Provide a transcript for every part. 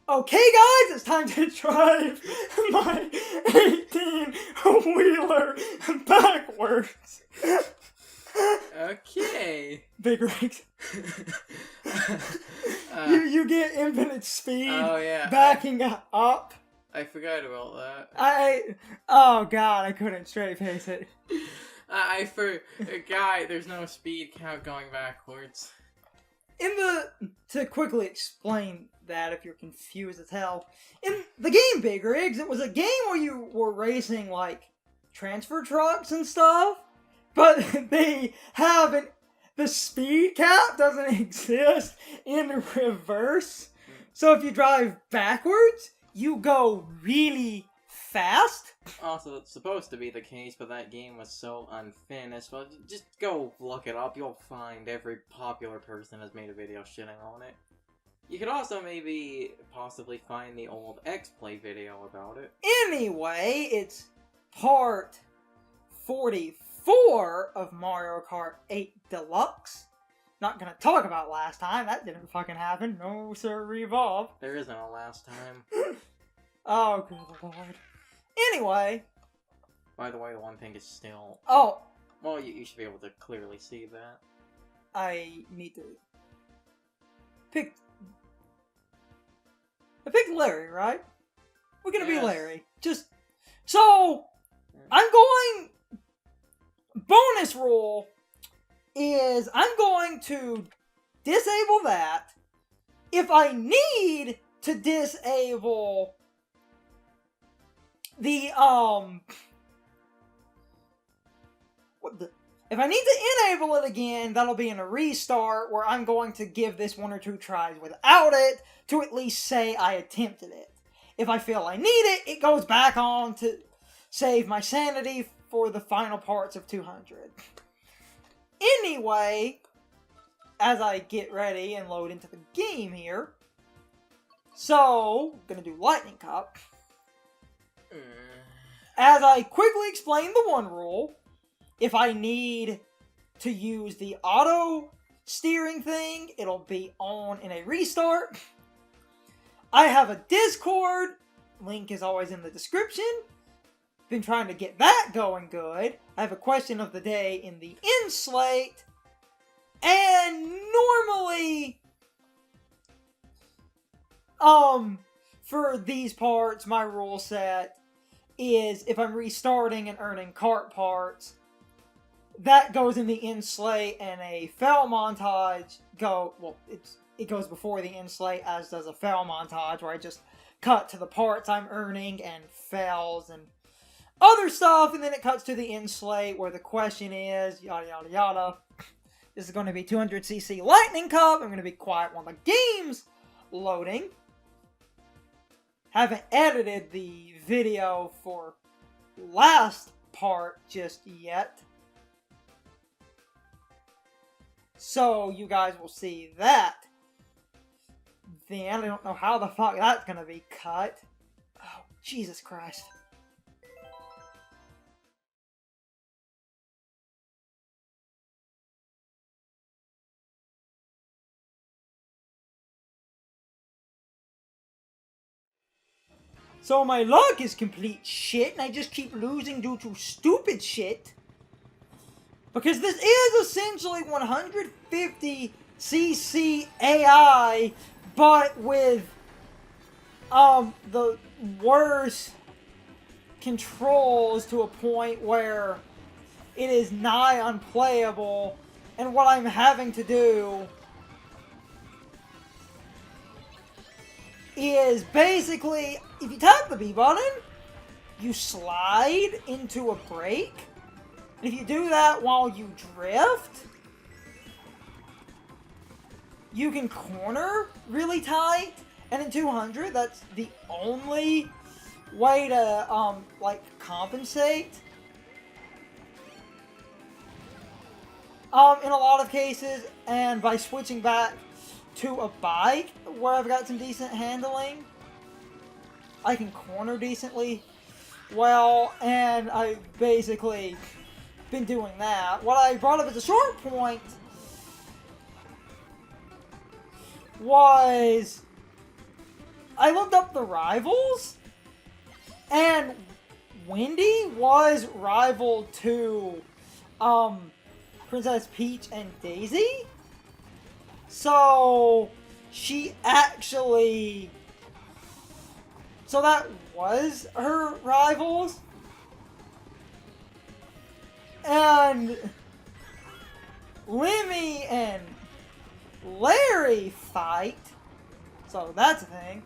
Okay, guys, it's time to drive my 18-wheeler backwards. Okay. Big rigs. You get infinite speed. Oh yeah. Backing up. I forgot about that. Oh god, I couldn't straight face it. I forgot there's no speed count going backwards. To quickly explain that if you're confused as hell, in the game Big Rigs, it was a game where you were racing like transfer trucks and stuff, but the speed cap doesn't exist in reverse. So if you drive backwards, you go really fast. Also, it's supposed to be the case, but that game was so unfinished. Well, just go look it up. You'll find every popular person has made a video shitting on it. You could also possibly find the old X-Play video about it. Anyway, it's part 44 of Mario Kart 8 Deluxe. Not gonna talk about last time. That didn't fucking happen. No, sir, revolve. There isn't a last time. Oh, good lord. Anyway. By the way, the one thing is still... Oh. Well, you should be able to clearly see that. I need to... I picked Larry, right? We're gonna be Larry. So, I'm going... Bonus rule is I'm going to disable that. If I need to disable if I need to enable it again, that'll be in a restart where I'm going to give this 1 or 2 tries without it to at least say I attempted it. If I feel I need it, it goes back on to save my sanity for the final parts of 200. Anyway, as I get ready and load into the game here, so, I'm gonna do Lightning Cup. As I quickly explain the one rule, if I need to use the auto steering thing, it'll be on in a restart. I have a Discord, link is always in the description. Been trying to get that going good. I have a question of the day in the end slate. And normally, for these parts, my rule set is if I'm restarting and earning Kart parts, that goes in the end slate, and a fail montage it goes before the end slate, as does a fail montage, where I just cut to the parts I'm earning and fails and other stuff, and then it cuts to the end slate where the question is yada yada yada. This is going to be 200cc Lightning Cup. I'm going to be quiet while the game's loading. Haven't edited the video for last part just yet, so you guys will see that then. I don't know how the fuck that's gonna be cut. Oh, Jesus Christ. So my luck is complete shit, and I just keep losing due to stupid shit. Because this is essentially 150cc AI, but with the worst controls to a point where it is nigh unplayable, and what I'm having to do is basically, if you tap the B button, you slide into a brake. And if you do that while you drift, you can corner really tight. And in 200, that's the only way to, compensate. In a lot of cases, and by switching back to a bike where I've got some decent handling, I can corner decently well, and I've basically been doing that. What I brought up as a short point was I looked up the rivals, and Wendy was rival to Princess Peach and Daisy. So she actually, so that was her rivals. And Lemmy and Larry fight. So that's a thing.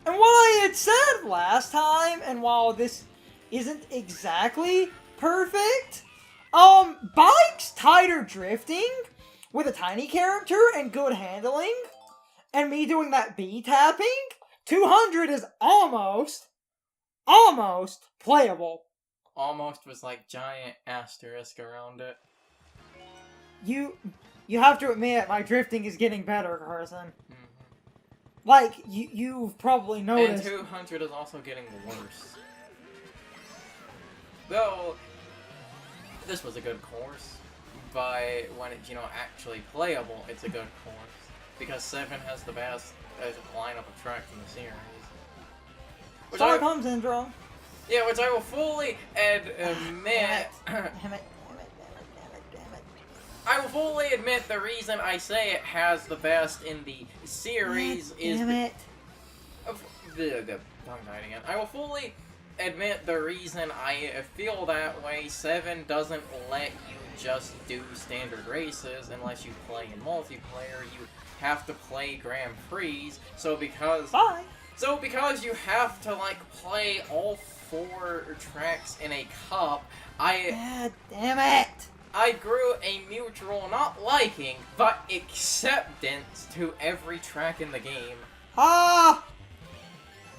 And what I had said last time, and while this isn't exactly perfect, Bike's tighter drifting with a tiny character and good handling, and me doing that B tapping, 200 is almost playable. Almost was like giant asterisk around it. You have to admit, my drifting is getting better, Carson. Mm-hmm. Like, you've probably noticed. And 200 is also getting worse. Though, this was a good course. But when it's, actually playable, it's a good course. Because 7 has the best lineup of tracks in the series. Stockholm Syndrome. Yeah, which I will fully admit. Damn it. I will fully admit the reason I say it has the best in the series is. Damn it. The tongue tied again. I will fully admit the reason I feel that way. 7 doesn't let you just do standard races unless you play in multiplayer. You have to play Grand Prix. So because you have to play all 4 tracks in a cup, God damn it! I grew a mutual not liking, but acceptance to every track in the game. Ah!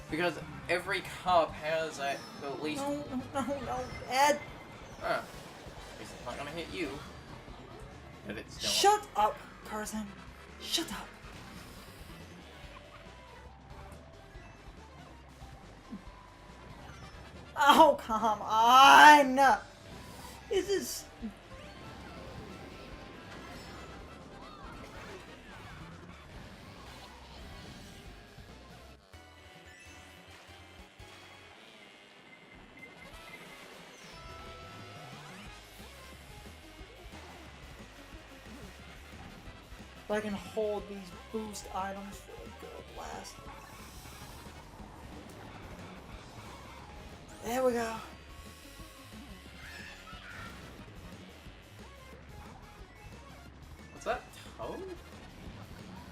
Because every cup has at least... No, Ed! It's not gonna hit you. But it's still... Shut up, Carson. Shut up. Oh, come on! This is... I can hold these boost items for a good last. There we go. What's that? Toad?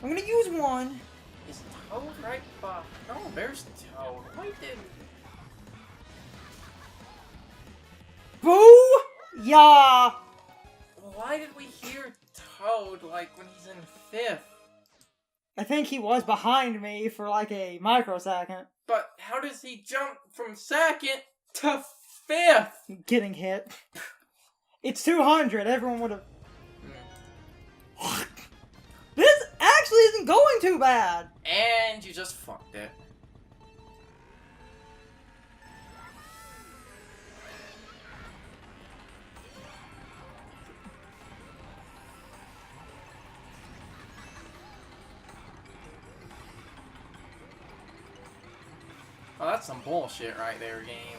I'm gonna use one. Is Toad right by... No, there's Toad. Why did... Boo! Yeah! Why did we hear Toad, when he's in 5th? I think he was behind me for a microsecond. But how does he jump from 2nd to 5th? Getting hit. It's 200. Everyone would have... This actually isn't going too bad. And you just fucked it. Oh, that's some bullshit right there, game.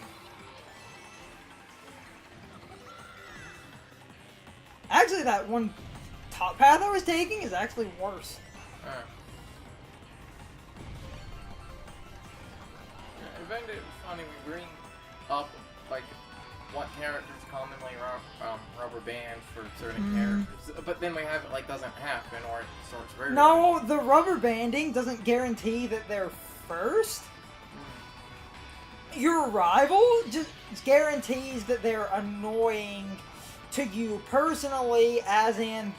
Actually, that one top path I was taking is actually worse. I find it funny we bring up, what characters commonly rubber band for certain characters, but then we have it, doesn't happen, or it starts rarely. No, the rubber banding doesn't guarantee that they're first. Your rival just guarantees that they're annoying to you personally, as in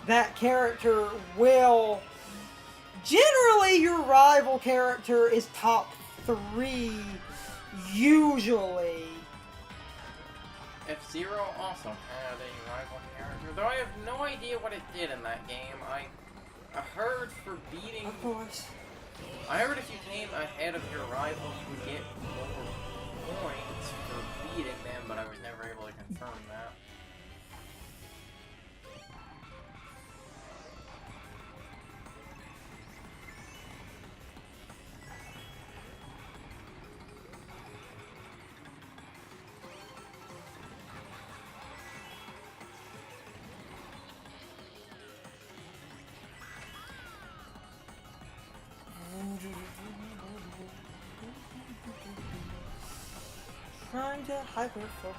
that character will... Generally, your rival character is top 3, usually. F-Zero also had a rival character, though I have no idea what it did in that game. I heard for beating... Of course. I heard if you came ahead of your rival, you would get more points for beating them, but I was never able to confirm that. Trying to hyper-focus.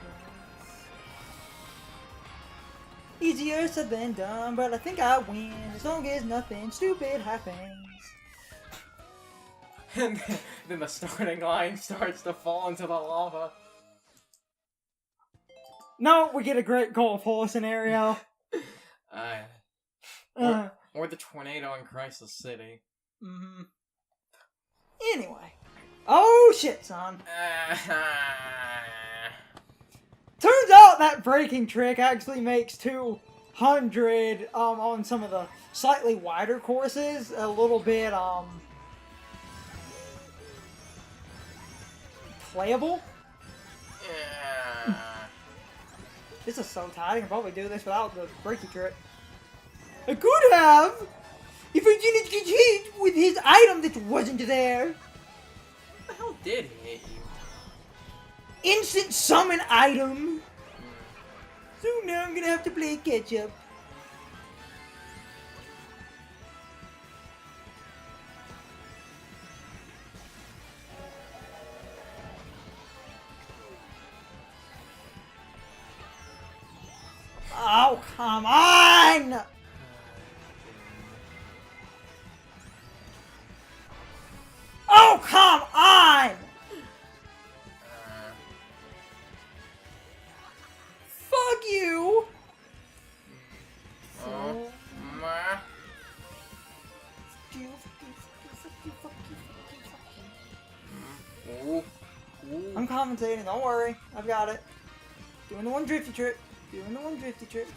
Easier said than done, but I think I win as long as nothing stupid happens. And then the starting line starts to fall into the lava. No, we get a great goal pull scenario. Or the tornado in Crisis City. Mm-hmm. Anyway. Oh shit, son. Turns out that braking trick actually makes 200 on some of the slightly wider courses a little bit playable. This is so tight. I can probably do this without the brakey trick. I could have if I didn't get hit with his item that wasn't there. What the hell did hit you? Instant summon item. So now I'm gonna have to play catch up. Oh, come on! Oh, come on! Fuck you! Oh, my. Ooh. Ooh. I'm commentating, don't worry. I've got it. Doing the one drifty trick. Doing the one drifty trick.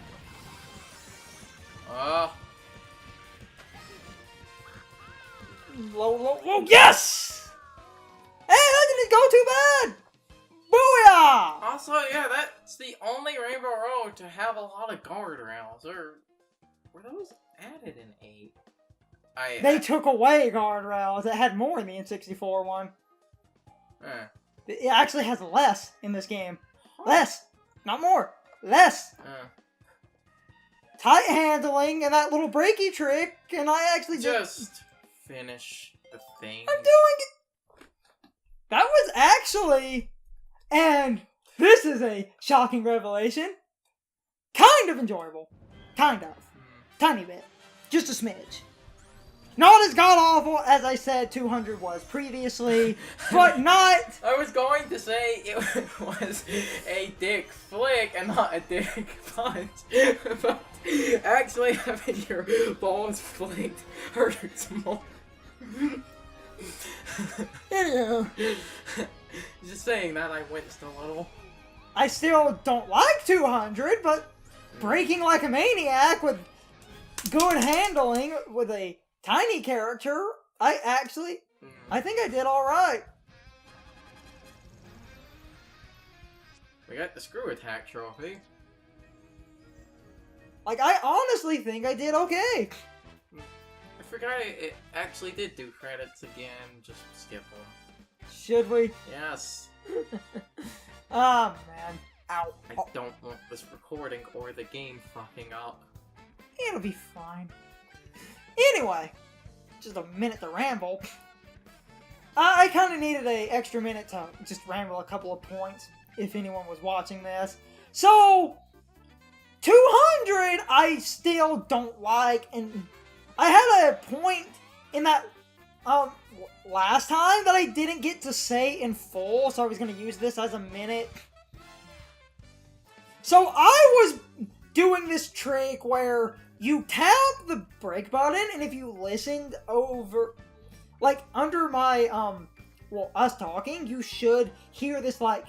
Low, low, low. Yes! Hey, that didn't go too bad! Booyah! Also, yeah, that's the only Rainbow Road to have a lot of guardrails. Or were those added in 8? They took away guardrails. It had more in the N64 one. It actually has less in this game. Less! Not more! Less! Tight handling and that little breaky trick, and I actually just finish the thing. I'm doing it! That was actually, and this is a shocking revelation, kind of enjoyable. Kind of. Tiny bit. Just a smidge. Not as god-awful as I said 200 was previously, but not... I was going to say it was a dick flick and not a dick punch, but actually having your balls flicked hurts more. Anyhow. Just saying that, I winced a little. I still don't like 200, but breaking like a maniac with good handling with a tiny character, I think I did alright. We got the screw attack trophy. Like, I honestly think I did okay. I forgot it actually did do credits again, just skip them. Should we? Yes. Oh, man. Ow. I don't want this recording or the game fucking up. It'll be fine. Anyway, just a minute to ramble. I kind of needed an extra minute to just ramble a couple of points, if anyone was watching this. So, 200 I still don't like, and I had a point in that last time that I didn't get to say in full, so I was going to use this as a minute. So I was doing this trick where you tap the brake button, and if you listened over, like, under my, us talking, you should hear this, like,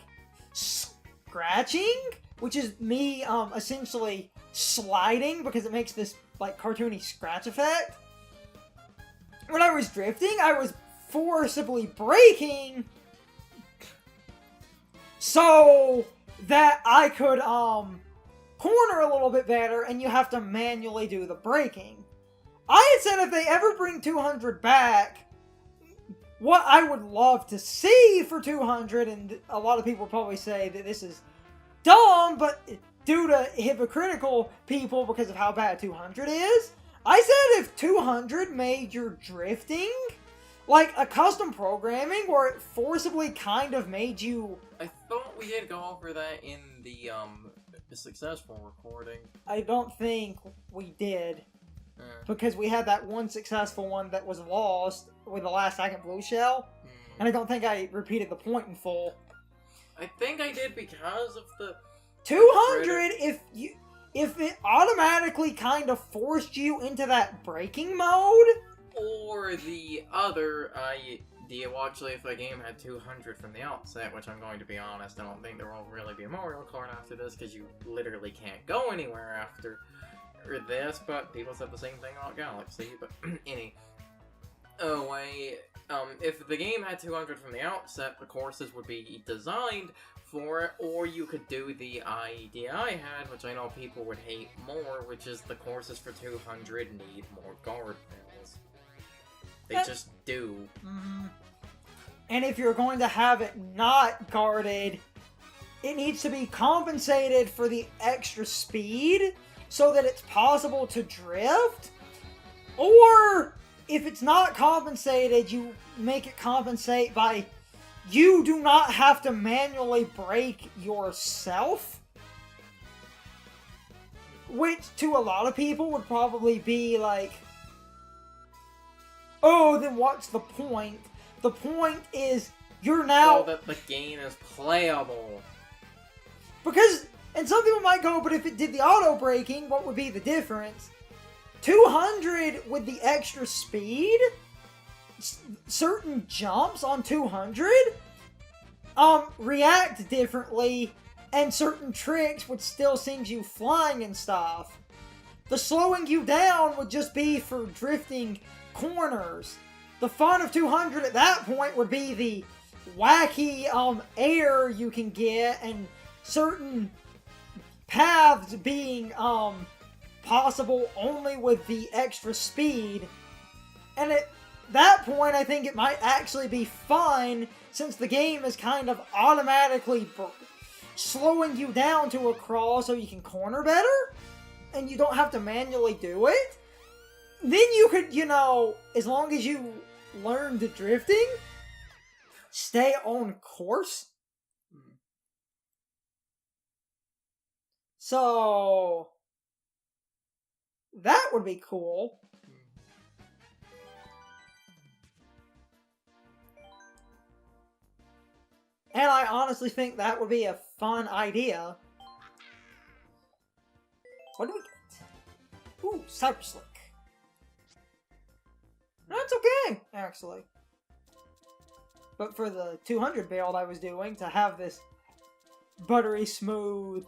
scratching, which is me, essentially sliding, because it makes this, like, cartoony scratch effect. When I was drifting, I was forcibly braking so that I could, corner a little bit better, and you have to manually do the braking. I had said if they ever bring 200 back, what I would love to see for 200, and a lot of people probably say that this is dumb, but due to hypocritical people because of how bad 200 is, I said if 200 made your drifting like a custom programming where it forcibly kind of made you. I thought we did go over that in the successful recording. I don't think we did. Because we had that one successful one that was lost with the last second blue shell. And I don't think I repeated the point in full. I think I did because of the 200 if it automatically kind of forced you into that braking mode. Or the other idea, well, actually, if the game had 200 from the outset, which I'm going to be honest, I don't think there will really be a Mario Kart after this, because you literally can't go anywhere after this, but people said the same thing about Galaxy, but anyway, if the game had 200 from the outset, the courses would be designed for it, or you could do the idea I had, which I know people would hate more, which is the courses for 200 need more guardrails. They just do. Mm-hmm. And if you're going to have it not guarded, it needs to be compensated for the extra speed so that it's possible to drift. Or if it's not compensated, you make it compensate by you do not have to manually brake yourself. Which to a lot of people would probably be like, oh, then what's the point? The point is, you're now... So that the game is playable. Because, and some people might go, but if it did the auto-braking, what would be the difference? 200 with the extra speed? Certain jumps on 200? React differently, and certain tricks would still send you flying and stuff. The slowing you down would just be for drifting corners. The fun of 200 at that point would be the wacky air you can get and certain paths being possible only with the extra speed. And at that point I think it might actually be fun since the game is kind of automatically slowing you down to a crawl so you can corner better and you don't have to manually do it. Then you could, you know, as long as you learn the drifting, stay on course. So, that would be cool. And I honestly think that would be a fun idea. What do we get? Ooh, Cyber Slick. That's okay, actually. But for the 200 build I was doing, to have this buttery smooth,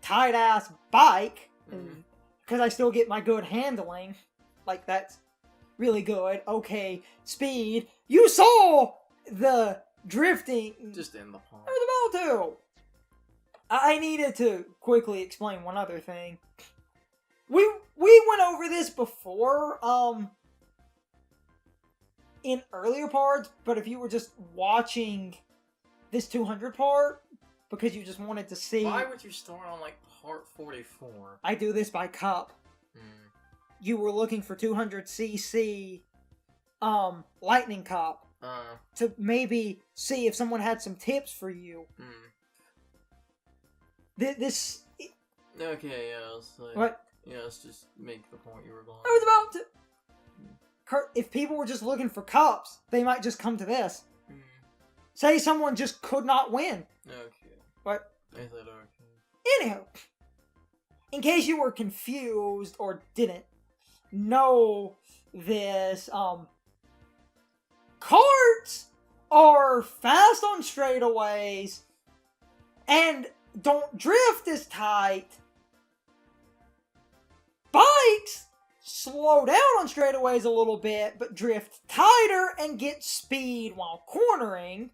tight-ass bike, because I still get my good handling, like that's really good. Okay, speed. You saw the drifting. Just in the pond. I was about to. I needed to quickly explain one other thing. We went over this before, in earlier parts, but if you were just watching this 200 part, because you just wanted to see... Why would you start on, like, part 44? I do this by cup. You were looking for 200cc, lightning cup, to maybe see if someone had some tips for you. This... Okay, yeah, let's like... What? Yeah, let's just make the point you were going. I was about to... If people were just looking for cups, they might just come to this. Say someone just could not win. Okay. What? I said okay. Anyhow, in case you were confused or didn't know this, karts are fast on straightaways and don't drift as tight. Bikes slow down on straightaways a little bit, but drift tighter and get speed while cornering.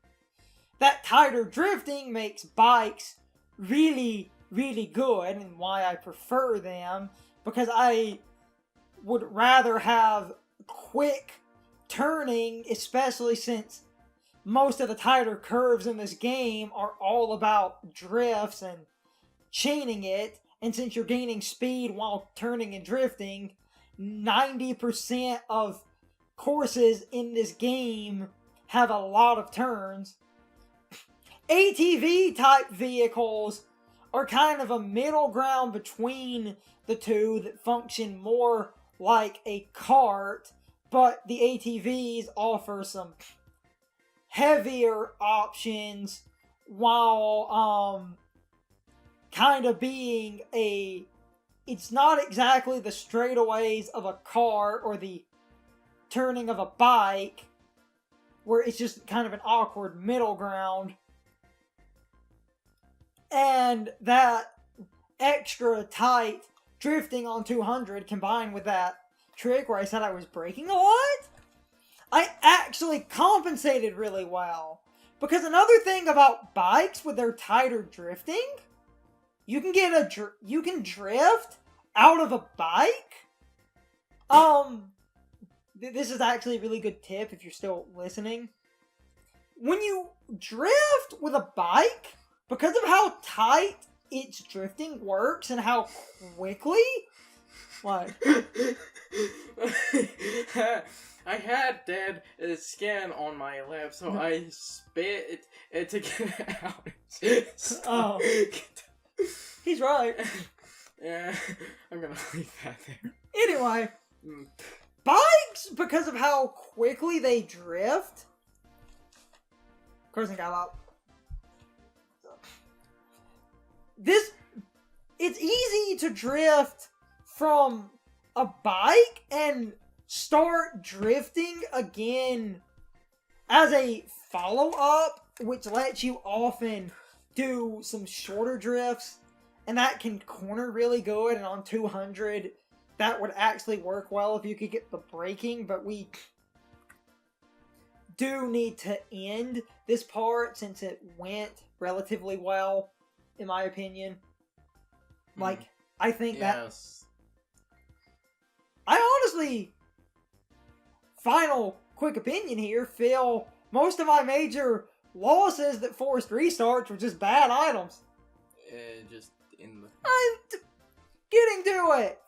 That tighter drifting makes bikes really, really good, and why I prefer them, because I would rather have quick turning, especially since most of the tighter curves in this game are all about drifts and chaining it, and since you're gaining speed while turning and drifting, 90% of courses in this game have a lot of turns. ATV type vehicles are kind of a middle ground between the two that function more like a kart, but the ATVs offer some heavier options while kind of being it's not exactly the straightaways of a car or the turning of a bike, where it's just kind of an awkward middle ground. And that extra tight drifting on 200 combined with that trick where I said I was braking a lot, I actually compensated really well. Because another thing about bikes with their tighter drifting, you can drift out of a bike. This is actually a really good tip if you're still listening. When you drift with a bike, because of how tight its drifting works and how quickly, what? I had dead skin on my lip, so I spit it to get it out. Oh. He's right. Yeah, I'm gonna leave that there. Anyway, bikes, because of how quickly they drift. Cursing got up. It's easy to drift from a bike and start drifting again as a follow-up, which lets you often do some shorter drifts, and that can corner really good, and on 200 that would actually work well if you could get the braking, but we do need to end this part since it went relatively well, in my opinion. Like, I think yes. I honestly, final quick opinion here, feel most of my major losses that forced restarts were just bad items. Just in the... I'm getting to it!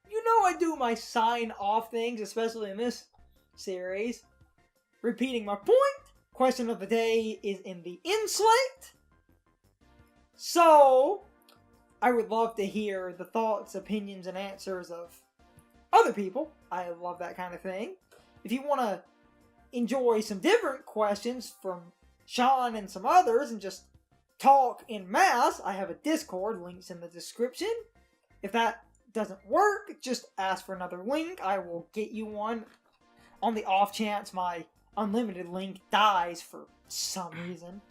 You know I do my sign-off things, especially in this series. Repeating my point, question of the day is in the in-slate. So, I would love to hear the thoughts, opinions, and answers of other people. I love that kind of thing. If you want to enjoy some different questions from Sean and some others and just talk in mass, I have a Discord, links in the description. If that doesn't work, just ask for another link. I will get you one on the off chance my unlimited link dies for some reason.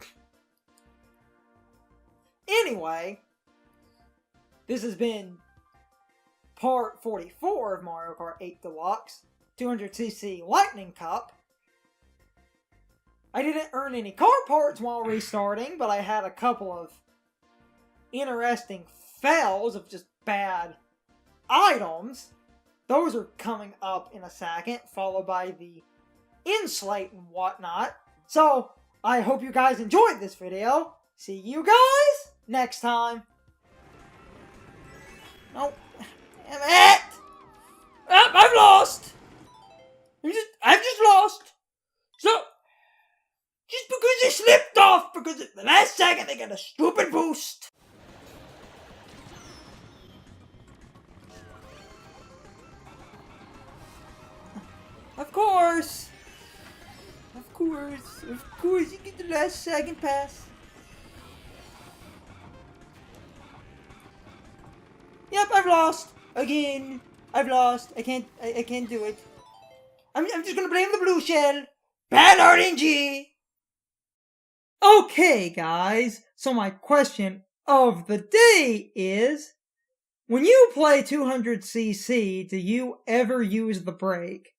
Anyway, this has been part 44 of Mario Kart 8 Deluxe, 200cc Lightning Cup. I didn't earn any car parts while restarting, but I had a couple of interesting fails of just bad items. Those are coming up in a second, followed by the in-slate and whatnot. So, I hope you guys enjoyed this video. See you guys next time. No, damn it! I've lost! I've just lost! So, just because they slipped off, because at the last second they got a stupid boost. Of course, you get the last second pass. Yep, I've lost again. I've lost. I can't do it. I'm just gonna blame the blue shell. Bad RNG. Okay, guys. So my question of the day is: when you play 200cc, do you ever use the brake?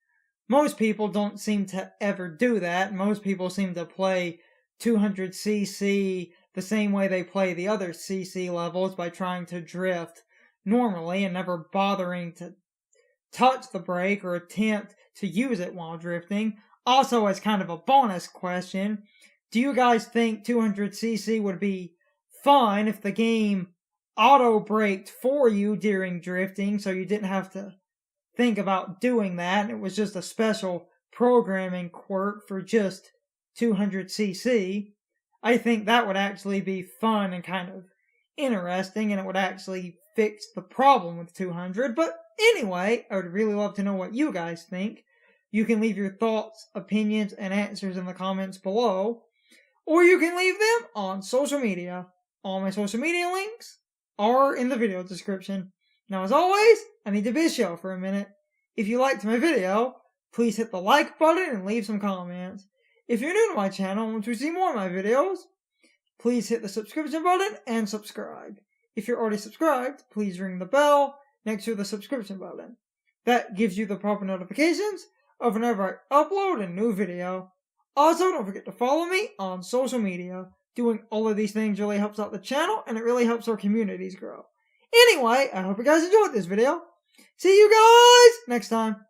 Most people don't seem to ever do that. Most people seem to play 200cc the same way they play the other CC levels, by trying to drift normally and never bothering to touch the brake or attempt to use it while drifting. Also, as kind of a bonus question, do you guys think 200cc would be fun if the game auto-braked for you during drifting so you didn't have to think about doing that, and it was just a special programming quirk for just 200cc, I think that would actually be fun and kind of interesting, and it would actually fix the problem with 200. But anyway, I would really love to know what you guys think. You can leave your thoughts, opinions, and answers in the comments below, or you can leave them on social media. All my social media links are in the video description. Now, as always, I need to be show for a minute. If you liked my video, please hit the like button and leave some comments. If you're new to my channel and want to see more of my videos, please hit the subscription button and subscribe. If you're already subscribed, please ring the bell next to the subscription button. That gives you the proper notifications of whenever I upload a new video. Also, don't forget to follow me on social media. Doing all of these things really helps out the channel, and it really helps our communities grow. Anyway, I hope you guys enjoyed this video. See you guys next time.